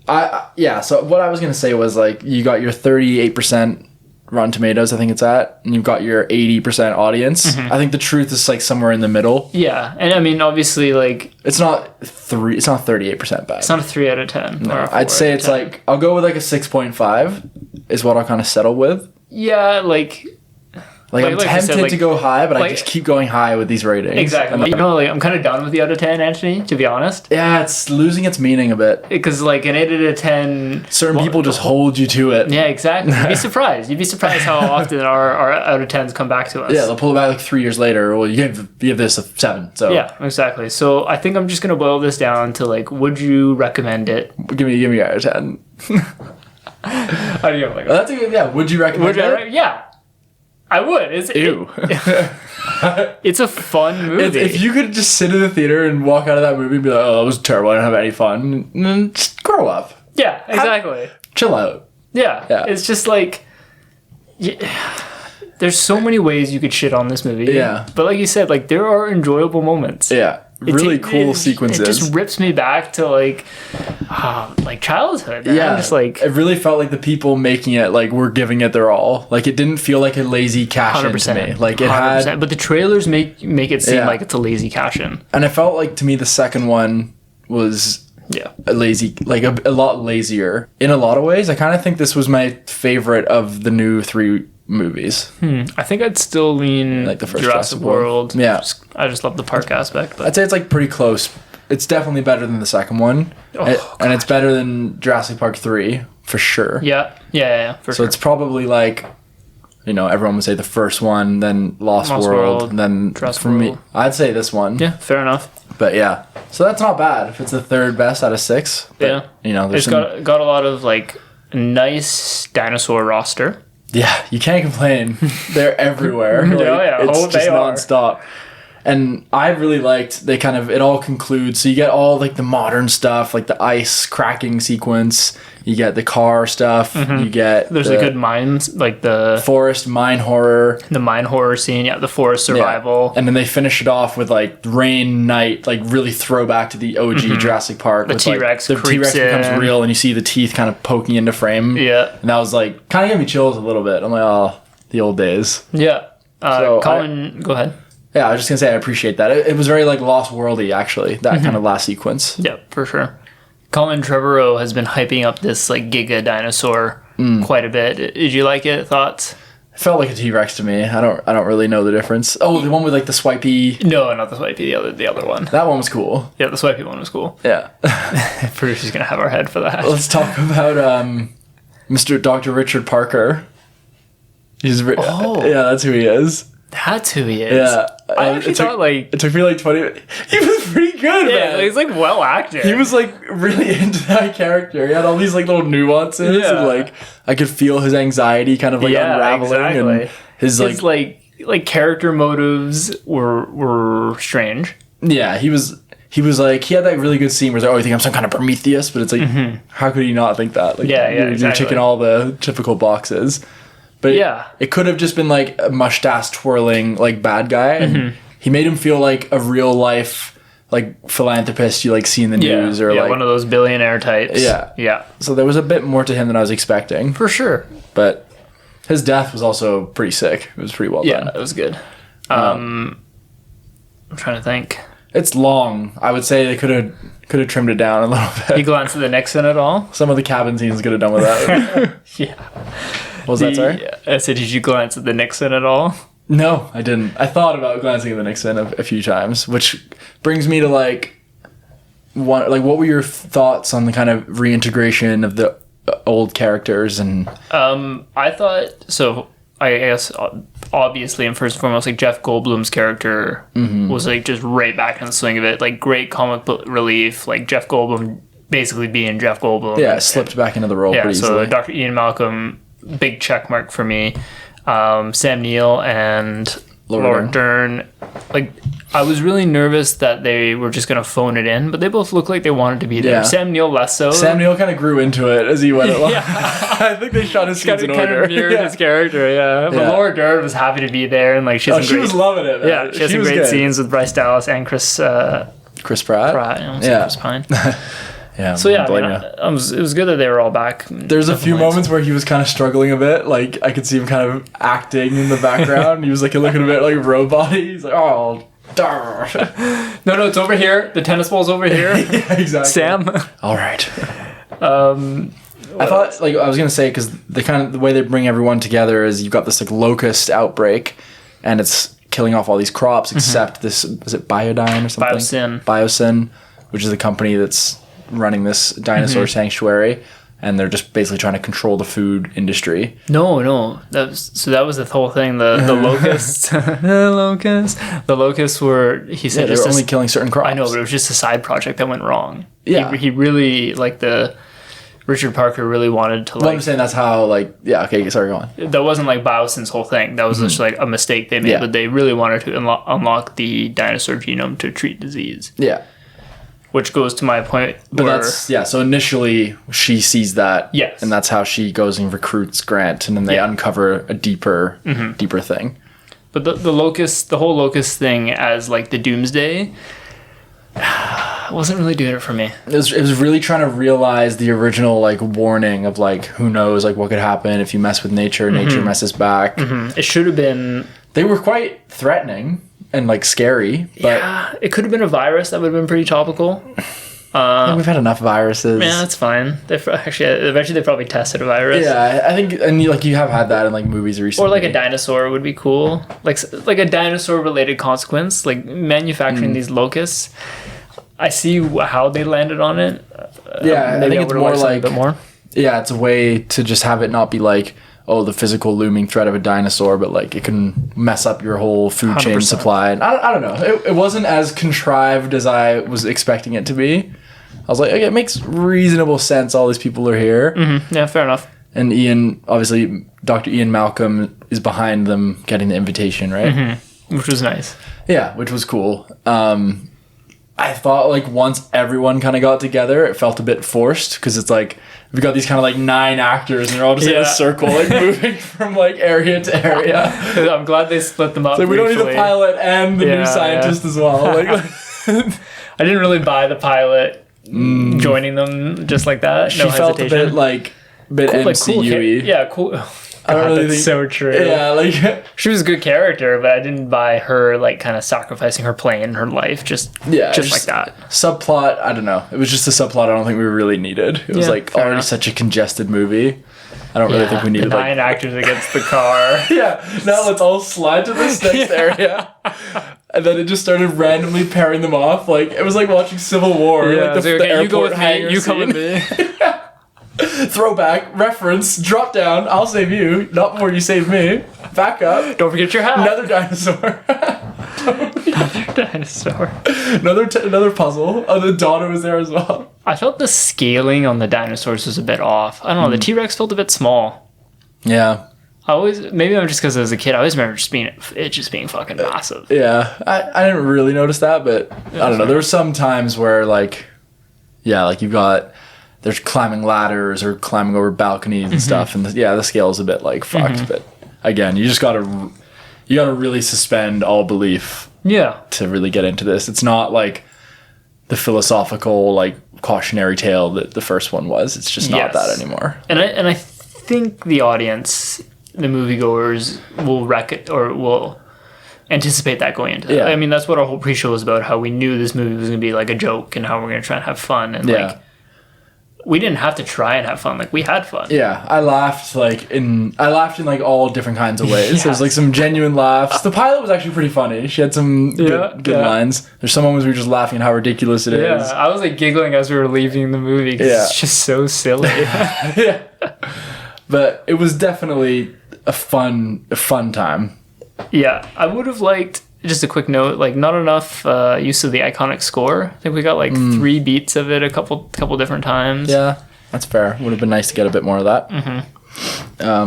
So what I was gonna say was like, you got your 38% Rotten Tomatoes, I think it's at, and you've got your 80% audience. I think the truth is like somewhere in the middle.
Yeah, and I mean, obviously, like
It's not 38% bad.
it's not a 3 out of 10.
No,
or a 4
I'd say
out of
it's
10.
like I'll go with like a 6.5 is what I'll kind of settle with.
Yeah, like
I'm
like I
tempted
said, like-
to go high, but I
like-
just keep going high with these ratings.
exactly.
And
You know, like I'm kind of done with the out of 10, Anthony. To be honest,
yeah, it's losing its meaning a bit.
because like an 8 out of 10.
Certain people just hold you to it.
Yeah, exactly. You'd be surprised. You'd be surprised how often our out of 10s come back to us.
Yeah, they'll pull it back like 3 years later. Well, you give this a 7. So
Yeah, exactly. So I think I'm just gonna boil this down to like, would you recommend it?
give me out of 10.
How do you like?
That's a good, yeah. Would you recommend it?
Yeah, I would.
Ew.
It's a fun movie.
If you could just sit in the theater and walk out of that movie and be like, oh, that was terrible. I didn't have any fun. Then just grow up.
Yeah, exactly.
Chill out.
Yeah.
Yeah.
It's just like, there's so many ways you could shit on this movie.
Yeah.
But like you said, like there are enjoyable moments.
Yeah. Really cool sequences.
It just rips me back to like childhood. Man.
Yeah,
I'm just like
it really felt like the people making it like were giving it their all. Like it didn't feel like a lazy cash in to me. Like it
100%.
had,
But the trailers make it seem
Yeah.
like it's a lazy cash in.
and it felt like to me the second one was
Yeah.
a lazy, like a lot lazier in a lot of ways. I kind of think this was my favorite of the new 3 movies.
I think I'd still lean
Like the first
Jurassic
Jurassic World.
World.
Yeah.
I just love the park aspect. But
I'd say it's like pretty close. It's definitely better than the second one, and it's better than Jurassic Park 3 for sure.
yeah, for
So
sure.
it's probably like, you know, everyone would say the first one, then Lost
World,
World, and then
Jurassic
for me,
World.
I'd say this one.
Yeah, fair enough.
But yeah, so that's not bad if it's the 3rd best out of 6. But,
Yeah.
you know, there's
It's
some,
got a lot of like nice dinosaur roster.
yeah, you can't complain. They're everywhere. Like,
yeah.
it's
Oh,
just
they are.
nonstop. And I really liked they kind of it all concludes. So you get all like the modern stuff, like the ice cracking sequence. You get the car stuff. You get
There's
the
a good mines, like the
forest mine horror.
mine horror scene. Yeah, the forest survival.
And then they finish it off with like rain, night, like really throwback to the OG Jurassic Park.
The
with, like,
T-Rex
the
creeps
T-Rex becomes
in.
real, and you see the teeth kind of poking into frame.
Yeah,
And that was like kind of gave me chills a little bit. I'm like, oh, the old days.
yeah.
So
Colin, go ahead.
Yeah, I was just gonna say I appreciate that. It was very like Lost Worldy actually. That kind of last sequence.
Yeah, for sure. Colin Trevorrow has been hyping up this like Giga dinosaur quite a bit. Did you like it? Thoughts?
It felt like a T-Rex to me. I don't really know the difference. Oh, the one with like the swipey.
No, not the swipey. The other one.
That one was cool.
Yeah, the swipey one was cool.
Yeah.
Producer's gonna have our head for that.
Let's talk about Mr. Dr. Richard Parker. He's
Oh.
yeah, that's who he is.
That's who he is.
Yeah,
I actually thought like
it took me like 20. He was pretty good,
yeah,
man.
he's like well acted.
He was like really into that character. He had all these like little nuances,
Yeah.
and like I could feel his anxiety kind of like unraveling, and his
like character motives were strange.
yeah, he was like he had that really good scene where he's like, oh, you think I'm some kind of Prometheus, but it's like how could he not think that? Like you're
exactly.
ticking all the typical boxes. But
Yeah.
it could have just been like a mustache twirling like bad guy, and he made him feel like a real life like philanthropist you like see in the news or like
one of those billionaire types. Yeah,
So there was a bit more to him than I was expecting,
for sure.
but his death was also pretty sick. It was pretty well
Yeah,
done.
it was good. I'm trying to think.
It's long. I would say they could have trimmed it down a little
You
bit.
glanced at the Nixon at all?
Some of the cabin scenes could have done with that.
Yeah.
What was that, sorry?
I said, did you glance at the Nixon at all?
No, I didn't. I thought about glancing at the Nixon a few times, which brings me to like what were your thoughts on the kind of reintegration of the old characters and
I thought so. I guess obviously and first and foremost, like Jeff Goldblum's character was like just right back in the swing of it. Like great comic book relief. Like Jeff Goldblum basically being Jeff Goldblum.
yeah, slipped back into the role pretty
so
easily.
Dr. Ian Malcolm, big check mark for me. Sam Neill and Laura Dern. Like I was really nervous that they were just gonna phone it in, but they both look like they wanted to be there.
Yeah.
Sam Neill less so.
Sam Neill kind of grew into it as he went along.
Yeah.
I think they shot his scenes in
kind
order.
of mirrored
Yeah.
his character, yeah. But
Yeah.
Laura Dern was happy to be there, and like she has some
She
great,
was loving it, man.
yeah, she has some
was
great
good.
scenes with Bryce Dallas and Chris
Chris Pratt.
Pratt. You know,
Yeah.
Chris Pine.
Yeah.
So yeah,
blame
it was good that they were all back.
There's a few moments where he was kind of struggling a bit. Like I could see him kind of acting in the background. He was like looking a bit like robot-y. He's like, oh, darn.
No, it's over here. The tennis ball's over here.
Yeah, exactly.
Sam.
All right. I thought, like, I was gonna say, because the way they bring everyone together is you've got this like locust outbreak, and it's killing off all these crops except this, is it Biodyne or something? Biosyn, which is the company that's running this dinosaur sanctuary, and they're just basically trying to control the food industry.
No, that was the whole thing. The locusts, the locusts were. He said
they were only killing certain crops.
I know, but it was just a side project that went wrong.
Yeah,
he really Richard Parker really wanted to.
Well, I'm saying that's how okay, sorry, go on.
That wasn't like Biosyn's whole thing. That was just like a mistake they made, but they really wanted to unlock the dinosaur genome to treat disease. Yeah. Which goes to my point.
But so initially she sees that. Yes. And that's how she goes and recruits Grant, and then they uncover a deeper thing. But
the whole locust thing as like the doomsday wasn't really doing it for me.
It was really trying to realize the original like warning of like who knows like what could happen if you mess with nature. Nature messes back.
It should have been.
They were quite threatening and like scary. But
yeah, it could have been a virus that would have been pretty topical.
I think we've had enough viruses.
Yeah, that's fine. Eventually they probably tested a virus.
Yeah, I think, and like you have had that in like movies recently.
Or like a dinosaur would be cool. Like a dinosaur related consequence, like manufacturing these locusts. I see how they landed on it.
Yeah,
maybe
I think it's more like
a bit more.
Yeah, it's a way to just have it not be like, oh, the physical looming threat of a dinosaur, but like it can mess up your whole food 100%. Chain supply. And I don't know. It wasn't as contrived as I was expecting it to be. I was like, okay, it makes reasonable sense. All these people are here.
Mm-hmm. Yeah, fair enough.
And obviously, Dr. Ian Malcolm is behind them getting the invitation, right?
Mm-hmm. Which was nice.
Yeah, which was cool. I thought like once everyone kind of got together, it felt a bit forced because it's like we got these kind of like 9 actors and they're all just in a circle, like moving from like area to area.
I'm glad they split them up.
So we don't need the pilot and the new scientist as well. Like,
I didn't really buy the pilot joining them just like that.
She felt a bit like MCU-y.
Cool.
I don't really think
so true.
Yeah, like
she was a good character, but I didn't buy her like kind of sacrificing her plane and her life just like that.
Subplot, I don't know. It was just a subplot I don't think we really needed. It was like already enough. Such a congested movie. I don't really think we needed
the 9 actors against the car.
Now let's all slide to this next area. And then it just started randomly pairing them off. Like it was like watching Civil War.
Yeah,
like the airport
you go with me, you
scene.
come with me.
Throwback, reference, drop down, I'll save you, not before you save me. Back up.
Don't forget your hat.
Another dinosaur. Another puzzle. Oh, the daughter was there as well.
I felt the scaling on the dinosaurs was a bit off. I don't know, the T-Rex felt a bit small.
Yeah.
Maybe I'm just because I was a kid, I always remember it just being fucking massive.
Yeah, I didn't really notice that, but I don't know. There were some times where like you've got... There's climbing ladders or climbing over balconies and stuff, and the scale is a bit like fucked. But again, you just gotta really suspend all belief. Yeah. To really get into this, it's not like the philosophical like cautionary tale that the first one was. It's just not that anymore.
And I think the audience, the moviegoers, will anticipate that going into it. Yeah. I mean, that's what our whole pre-show was about. How we knew this movie was gonna be like a joke, and how we're gonna try and have fun, and like. We didn't have to try and have fun. Like we had fun.
Yeah, I laughed in like all different kinds of ways. There was like some genuine laughs. The pilot was actually pretty funny. She had some good lines. There's some moments we were just laughing at how ridiculous it is.
Yeah, I was like giggling as we were leaving the movie because it's just so silly.
Yeah, but it was definitely a fun time.
Yeah, I would have liked. Just a quick note, like not enough use of the iconic score. I think we got like 3 beats of it a couple different times.
Yeah, that's fair. Would have been nice to get a bit more of that. I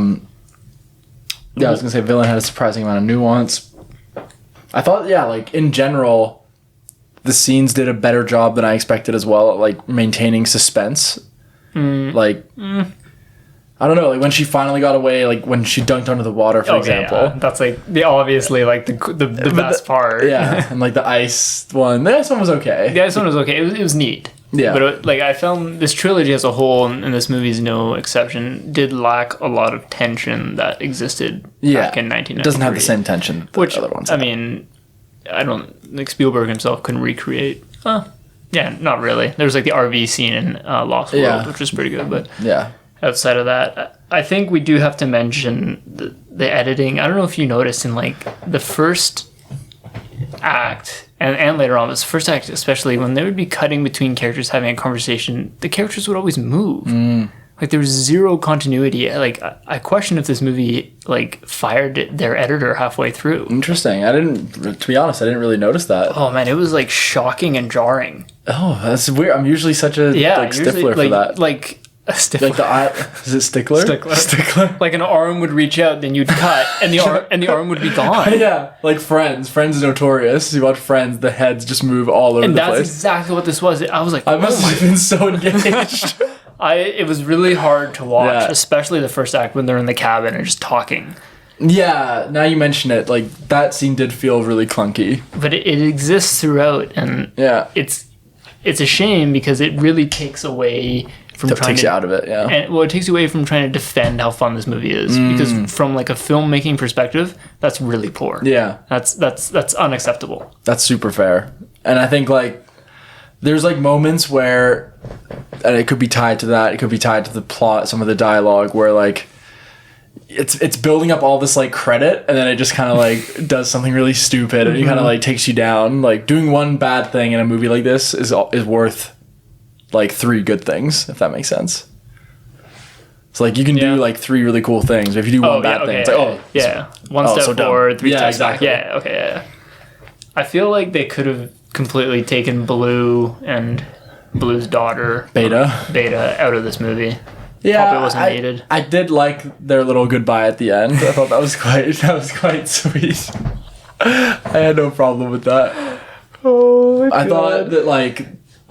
was gonna say villain had a surprising amount of nuance. I thought, like in general, the scenes did a better job than I expected as well at like maintaining suspense. I don't know, like when she finally got away, like when she dunked under the water, for example. Yeah.
That's like obviously like the best part.
Yeah, and like the ice one. The ice one was okay.
The ice one was okay. It was neat.
Yeah.
But like, I found this trilogy as a whole, and this movie is no exception, did lack a lot of tension that existed back in 1993.
It doesn't have the same tension that the other ones have.
I mean, I don't... Like, Spielberg himself couldn't recreate... yeah, not really. There was like the RV scene in Lost World, which was pretty good, but...
Yeah.
Outside of that, I think we do have to mention the editing. I don't know if you noticed in like the first act and later on, this first act especially, when they would be cutting between characters having a conversation, the characters would always move. Like there was zero continuity. Like I question if this movie like fired their editor halfway through.
Interesting. To be honest, I didn't really notice that.
Oh man, it was like shocking and jarring.
Oh, that's weird. I'm usually such a stickler for that.
Like a stickler.
Is it stickler? Stickler.
Like an arm would reach out, then you'd cut, and the arm would be gone.
Yeah, like Friends. Friends is notorious. You watch Friends, the heads just move all over the place. And that's
exactly what this was. I was like,
I must have been so engaged.
It was really hard to watch, especially the first act when they're in the cabin and just talking.
Yeah, now you mention it, like that scene did feel really clunky.
But it exists throughout, and it's a shame because it really takes away from
takes you out of it, yeah.
And it takes you away from trying to defend how fun this movie is, because from like a filmmaking perspective, that's really poor.
Yeah, that's
unacceptable.
That's super fair, and I think like there's like moments where, and it could be tied to that. It could be tied to the plot, some of the dialogue where like it's building up all this like credit, and then it just kind of like does something really stupid, and it kind of like takes you down. Like doing one bad thing in a movie like this is worth like 3 good things, if that makes sense. So like you can do like 3 really cool things, but if you do one bad thing, it's like
one step forward, 3 steps
exactly.
back. Yeah, okay, yeah. I feel like they could have completely taken Blue and Blue's daughter,
Beta,
out of this movie.
Yeah,
probably wasn't needed.
I did like their little goodbye at the end. I thought that was quite sweet. I had no problem with that. Oh, I thought that like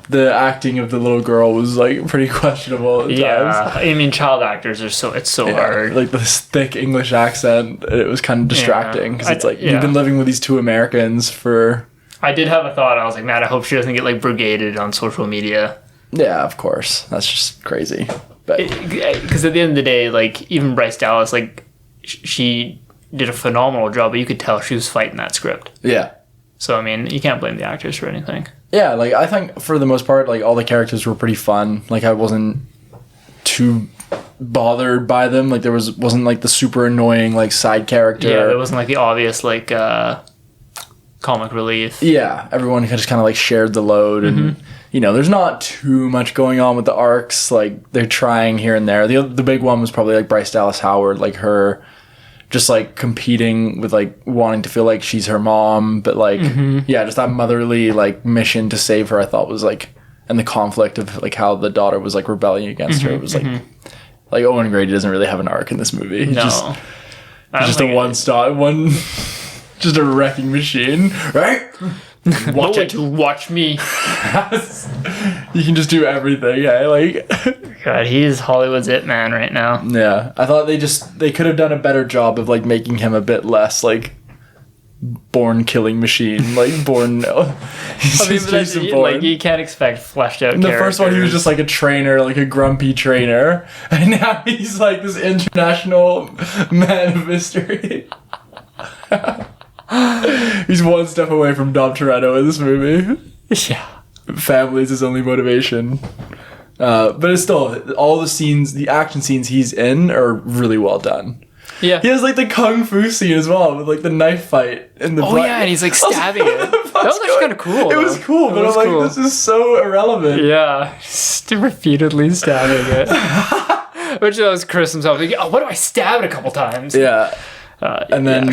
the acting of the little girl was like pretty questionable at times.
I mean, child actors are so hard.
Like this thick English accent, it was kind of distracting because it's like you've been living with these 2 Americans for.
I did have a thought. I was like, man, I hope she doesn't get like brigaded on social media.
Yeah, of course. That's just crazy. But
because at the end of the day, like even Bryce Dallas, like she did a phenomenal job, but you could tell she was fighting that script.
Yeah.
So I mean, you can't blame the actors for anything.
Yeah, like I think for the most part, like all the characters were pretty fun. Like I wasn't too bothered by them. Like there wasn't like the super annoying like side character.
Yeah, there wasn't like the obvious like comic relief.
Yeah, everyone just kind of like shared the load, and you know, there's not too much going on with the arcs. Like they're trying here and there. The big one was probably like Bryce Dallas Howard, like her. Just like competing with like wanting to feel like she's her mom, but like just that motherly like mission to save her, I thought was like, and the conflict of like how the daughter was like rebelling against her. It was like Owen Grady doesn't really have an arc in this movie. He's just a just a wrecking machine, right?
Watch me.
You can just do everything, yeah. Like,
God, he's Hollywood's it man right now.
Yeah, I thought they could have done a better job of like making him a bit less like born killing machine, like born.
Like you can't expect fleshed out.
In the first one, he was just like a trainer, like a grumpy trainer, and now he's like this international man of mystery. He's one step away from Dom Toretto in this movie.
Yeah.
Family is his only motivation. But it's still, all the scenes, the action scenes he's in are really well done.
Yeah.
He has like the kung fu scene as well, with like the knife fight in the
and he's like stabbing it. That was actually kind of cool.
It was cool, but I'm like, this is so irrelevant.
Yeah. Just repeatedly stabbing it. Which was Chris himself. Like, what do I stab it a couple times?
Yeah. And then,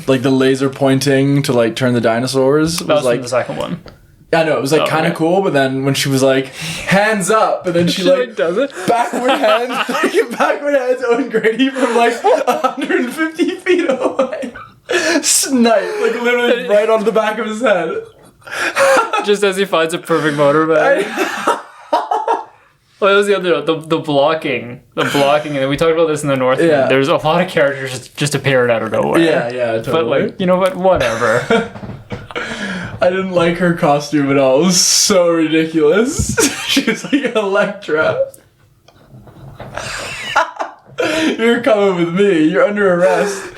like, the laser pointing to, like, turn the dinosaurs
was
like...
the second one.
I know, it was, like, kind of cool, but then when she was, like, hands up, and then she like,
does it?
Backward hands, Owen Grady from, like, 150 feet away. Snipe, like, literally right on the back of his head.
Just as he finds a perfect motorbike. Well, it was the other, the blocking, and then we talked about this in the North.
Yeah.
There's a lot of characters just appearing out of nowhere.
Yeah, totally.
But like, you know what? Whatever.
I didn't like her costume at all. It was so ridiculous. She was like Electra. You're coming with me. You're under arrest.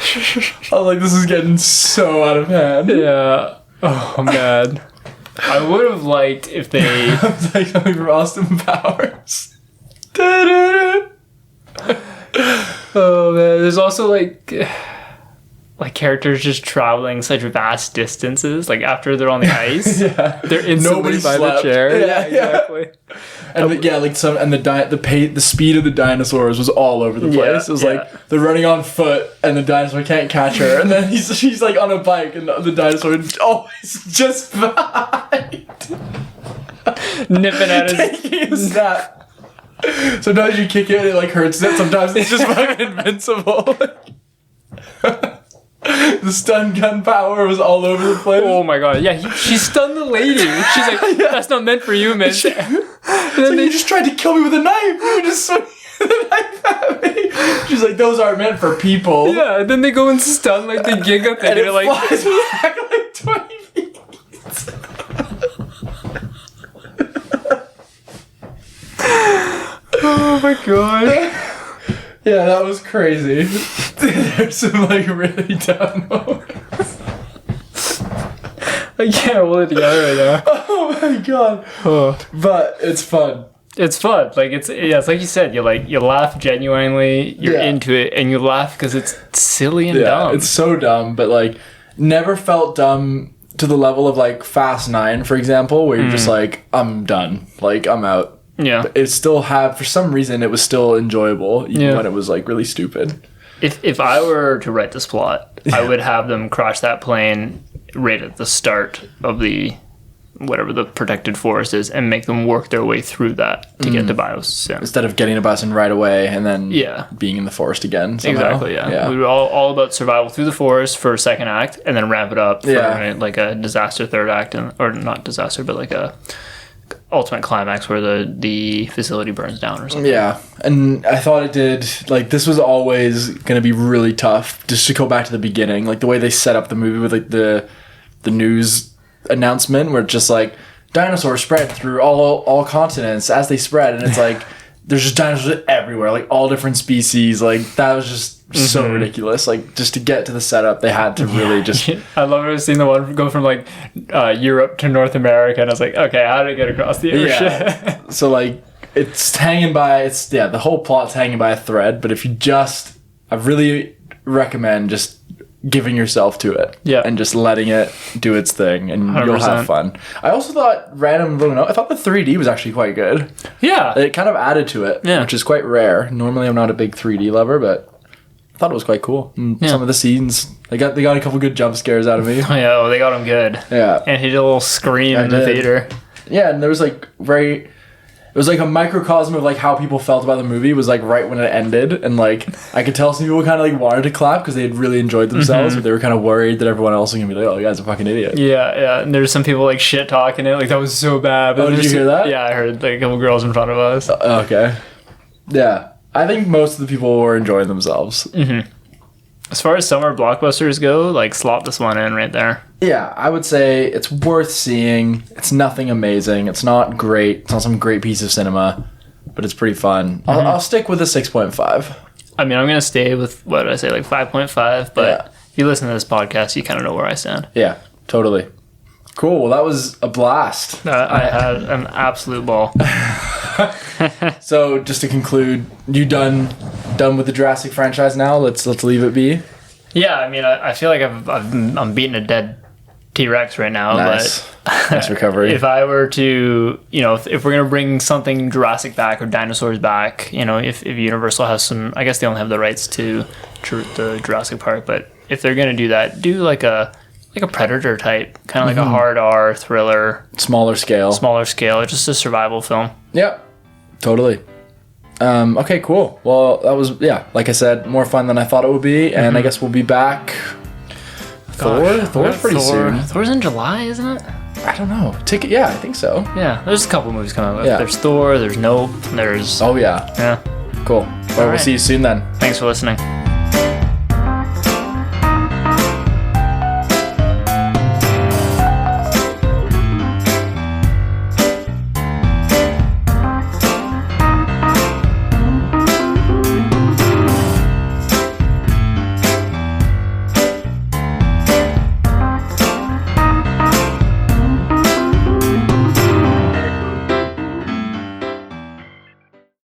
I was like, this is getting so out of hand.
Yeah. Oh, man. I would have liked if they...
I was like coming from Austin Powers.
Oh, man. There's also, like characters just traveling such vast distances. Like, after they're on the ice,
Yeah.
they're instantly by the chair.
Yeah,
exactly.
And the speed of the dinosaurs was all over the place. It was like they're running on foot and the dinosaur can't catch her, and then she's like on a bike and the dinosaur always just behind,
Nipping at his...
taking a snap. Sometimes you kick it and it like hurts it. Sometimes it's just fucking invincible. The stun gun power was all over the place.
Oh my god, yeah, she stunned the lady. She's like, that's not meant for humans. And
then they just tried to kill me with a knife. You were just swinging the knife at me. She's like, those aren't meant for people.
Yeah, and then they go and stun like the Giga thing.
And it
like
flies back like 20 feet.
oh my god.
Yeah, that was crazy. There's some like really dumb moments.
I can't hold it together right now.
Oh my god.
Oh.
But it's fun.
It's fun. Like it's like you said. You laugh genuinely. You're into it, and you laugh because it's silly and dumb.
It's so dumb, but like never felt dumb to the level of like Fast 9, for example, where you're just like, I'm done. Like I'm out.
Yeah.
But it still for some reason, it was still enjoyable, even when it was like really stupid.
If I were to write this plot, I would have them crash that plane right at the start of whatever the protected forest is, and make them work their way through that to get to Biosim.
Instead of getting a bus and right away and then being in the forest again. Somehow.
Exactly, yeah. We were all about survival through the forest for second act, and then ramp it up for like a disaster third act, or not disaster, but like a ultimate climax where the facility burns down or something.
Yeah, and I thought it did, like, this was always going to be really tough, just to go back to the beginning, like the way they set up the movie with like the news announcement where it's just like dinosaurs spread through all continents as they spread, and it's like there's just dinosaurs everywhere, like all different species. Like that was just so ridiculous. Like just to get to the setup, they had to really just.
I love seeing the one go from like Europe to North America, and I was like, okay, how did it get across the ocean?
Yeah. So like it's the whole plot's hanging by a thread. But if you I really recommend just giving yourself to it, and just letting it do its thing, and 100%. You'll have fun. I also thought I thought the 3D was actually quite good.
Yeah,
it kind of added to it, which is quite rare. Normally, I'm not a big 3D lover, but I thought it was quite cool. And some of the scenes, they got a couple good jump scares out of me.
Oh, they got them good.
Yeah,
and he did a little scream in the theater.
Yeah, and there was like it was like a microcosm of like how people felt about the movie was like right when it ended, and like I could tell some people kind of like wanted to clap because they had really enjoyed themselves, but they were kind of worried that everyone else was gonna be like, oh, you guys are fucking idiot.
Yeah, and there's some people like shit talking it, like that was so bad. But
did you hear that?
Yeah, I heard like a couple girls in front of us.
Okay. Yeah, I think most of the people were enjoying themselves.
As far as summer blockbusters go, like slot this one in right there.
Yeah, I would say it's worth seeing. It's nothing amazing. It's not great. It's not some great piece of cinema, but it's pretty fun. I'll stick with a 6.5.
I mean, I'm going to stay with, what did I say, like 5.5, but if you listen to this podcast, you kind of know where I stand.
Yeah, totally. Cool, well that was a blast.
I had an absolute ball.
So, just to conclude, you done with the Jurassic franchise now? Let's leave it be.
Yeah, I mean, I feel like I'm beating a dead T-Rex right now.
Nice.
But
nice recovery.
If I were to, if we're gonna bring something Jurassic back or dinosaurs back, if Universal has some, I guess they only have the rights to the Jurassic Park, but if they're gonna do that, do like a Predator type, kind of like a hard R thriller,
smaller scale,
just a survival film.
Yep, totally. Okay, cool. Well, that was, like I said, more fun than I thought it would be, and I guess we'll be back. Thor's pretty soon.
Thor's in July, isn't it?
I don't know. I think so.
Yeah, there's a couple movies coming out.
Yeah.
There's Thor, there's Nope, there's...
Oh, yeah.
Yeah.
Cool. Well, we'll see you soon then.
Thanks for listening.